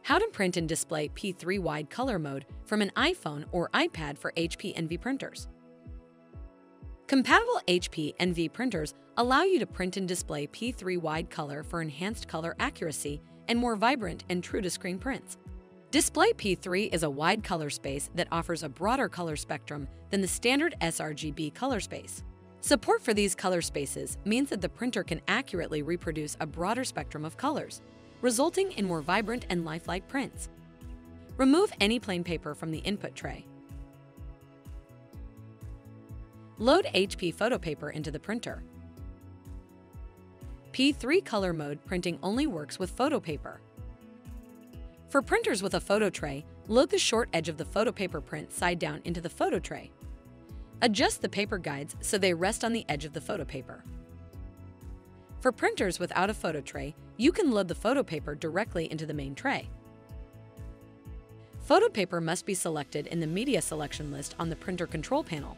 How to print and display P3 wide color mode from an iPhone or iPad for HP Envy printers. Compatible HP Envy printers allow you to print and display P3 wide color for enhanced color accuracy and more vibrant and true-to-screen prints. Display P3 is a wide color space that offers a broader color spectrum than the standard sRGB color space. Support for these color spaces means that the printer can accurately reproduce a broader spectrum of colors, resulting in more vibrant and lifelike prints. Remove any plain paper from the input tray. Load HP photo paper into the printer. P3 color mode printing only works with photo paper. For printers with a photo tray, load the short edge of the photo paper print side down into the photo tray. Adjust the paper guides so they rest on the edge of the photo paper. For printers without a photo tray, you can load the photo paper directly into the main tray. Photo paper must be selected in the media selection list on the printer control panel.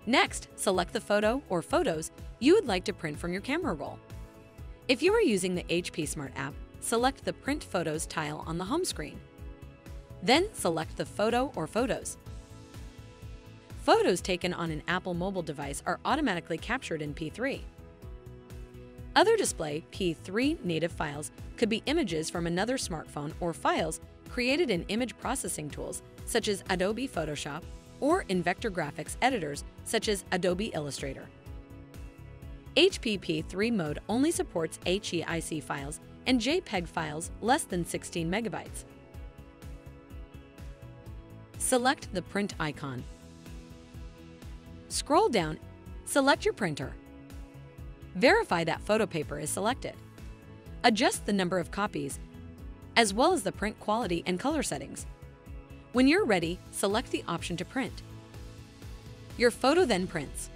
Next, select the photo or photos you would like to print from your camera roll. If you are using the HP Smart app, select the Print Photos tile on the home screen. Then select the photo or photos. Photos taken on an Apple mobile device are automatically captured in P3. Other display P3 native files could be images from another smartphone or files created in image processing tools such as Adobe Photoshop or in vector graphics editors such as Adobe Illustrator. HP P3 mode only supports HEIC files and JPEG files less than 16 megabytes. Select the print icon. Scroll down, select your printer. Verify that photo paper is selected. Adjust the number of copies, as well as the print quality and color settings. When you're ready, select the option to print. Your photo then prints.